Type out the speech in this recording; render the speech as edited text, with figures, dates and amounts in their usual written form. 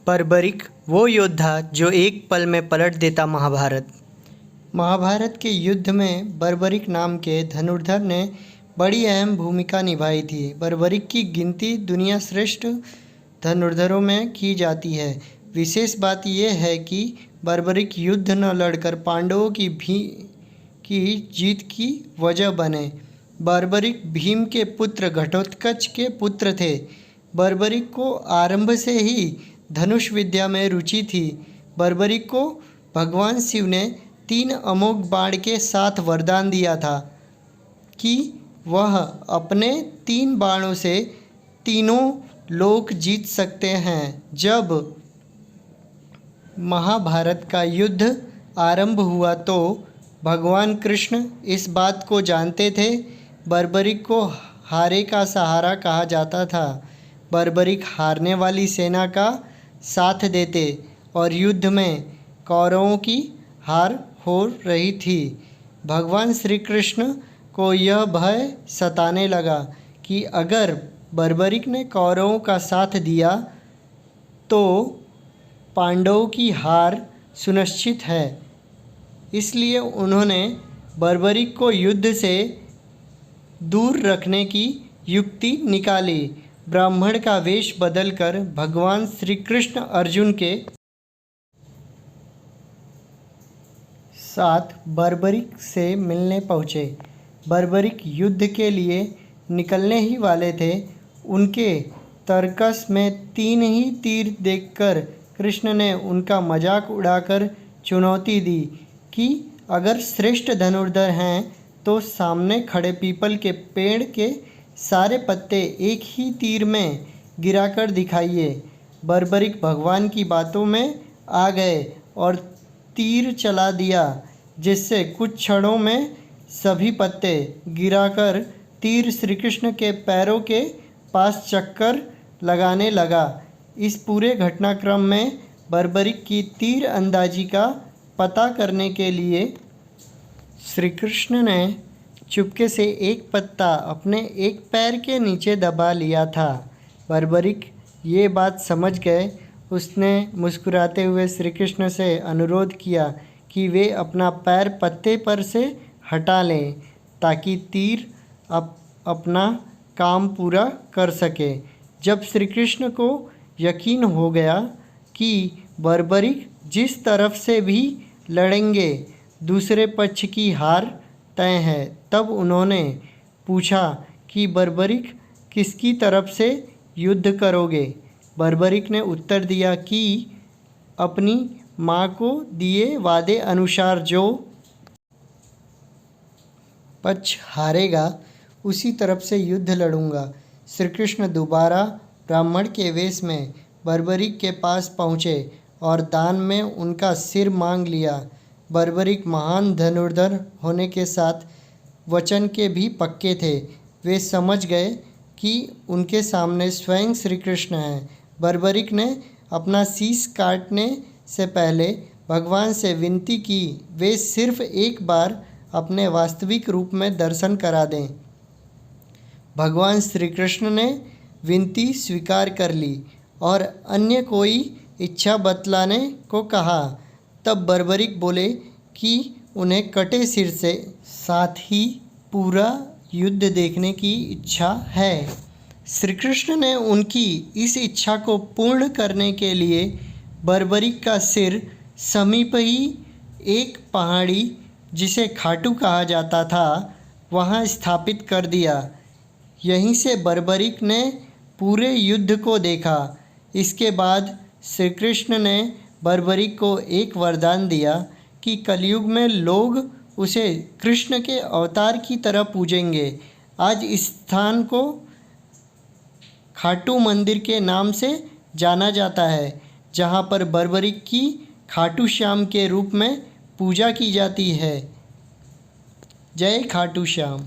बर्बरिक वो योद्धा जो एक पल में पलट देता महाभारत। महाभारत के युद्ध में बर्बरिक नाम के धनुर्धर ने बड़ी अहम भूमिका निभाई थी। बर्बरिक की गिनती दुनिया श्रेष्ठ धनुर्धरों में की जाती है। विशेष बात यह है कि बर्बरिक युद्ध न लड़कर पांडवों की जीत की वजह बने। बर्बरिक भीम के पुत्र घटोत्कच के पुत्र थे। बर्बरिक को आरंभ से ही धनुष विद्या में रुचि थी। बर्बरिक को भगवान शिव ने 3 अमोघ बाण के साथ वरदान दिया था कि वह अपने 3 बाणों से तीनों लोक जीत सकते हैं। जब महाभारत का युद्ध आरंभ हुआ तो भगवान कृष्ण इस बात को जानते थे। बर्बरिक को हारे का सहारा कहा जाता था। बर्बरिक हारने वाली सेना का साथ देते और युद्ध में कौरवों की हार हो रही थी। भगवान श्री कृष्ण को यह भय सताने लगा कि अगर बर्बरिक ने कौरवों का साथ दिया तो पांडवों की हार सुनिश्चित है। इसलिए उन्होंने बर्बरिक को युद्ध से दूर रखने की युक्ति निकाली। ब्राह्मण का वेश बदलकर भगवान श्री कृष्ण अर्जुन के साथ बर्बरिक से मिलने पहुँचे। बर्बरिक युद्ध के लिए निकलने ही वाले थे। उनके तरकस में 3 ही तीर देखकर कृष्ण ने उनका मजाक उड़ाकर चुनौती दी कि अगर श्रेष्ठ धनुर्धर हैं तो सामने खड़े पीपल के पेड़ के सारे पत्ते एक ही तीर में गिराकर दिखाइए। बर्बरिक भगवान की बातों में आ गए और तीर चला दिया, जिससे कुछ क्षणों में सभी पत्ते गिराकर तीर श्री कृष्ण के पैरों के पास चक्कर लगाने लगा। इस पूरे घटनाक्रम में बर्बरिक की तीर अंदाजी का पता करने के लिए श्री कृष्ण ने चुपके से एक पत्ता अपने एक पैर के नीचे दबा लिया था। बर्बरिक ये बात समझ गए। उसने मुस्कुराते हुए श्री कृष्ण से अनुरोध किया कि वे अपना पैर पत्ते पर से हटा लें ताकि तीर अपना काम पूरा कर सके। जब श्री कृष्ण को यकीन हो गया कि बर्बरिक जिस तरफ से भी लड़ेंगे दूसरे पक्ष की हार तय है, तब उन्होंने पूछा कि बर्बरिक किसकी तरफ से युद्ध करोगे। बर्बरिक ने उत्तर दिया कि अपनी माँ को दिए वादे अनुसार जो पक्ष हारेगा उसी तरफ से युद्ध लड़ूंगा। श्री कृष्ण दोबारा ब्राह्मण के वेश में बर्बरिक के पास पहुँचे और दान में उनका सिर मांग लिया। बर्बरिक महान धनुर्धर होने के साथ वचन के भी पक्के थे। वे समझ गए कि उनके सामने स्वयं श्री कृष्ण हैं। बर्बरिक ने अपना शीश काटने से पहले भगवान से विनती की वे सिर्फ एक बार अपने वास्तविक रूप में दर्शन करा दें। भगवान श्री कृष्ण ने विनती स्वीकार कर ली और अन्य कोई इच्छा बतलाने को कहा। तब बर्बरिक बोले कि उन्हें कटे सिर से साथ ही पूरा युद्ध देखने की इच्छा है। श्री कृष्ण ने उनकी इस इच्छा को पूर्ण करने के लिए बर्बरिक का सिर समीप ही एक पहाड़ी जिसे खाटू कहा जाता था वहां स्थापित कर दिया। यहीं से बर्बरिक ने पूरे युद्ध को देखा। इसके बाद श्री कृष्ण ने बर्बरिक को एक वरदान दिया कि कलयुग में लोग उसे कृष्ण के अवतार की तरह पूजेंगे। आज इस स्थान को खाटू मंदिर के नाम से जाना जाता है, जहां पर बर्बरिक की खाटू श्याम के रूप में पूजा की जाती है। जय खाटू श्याम।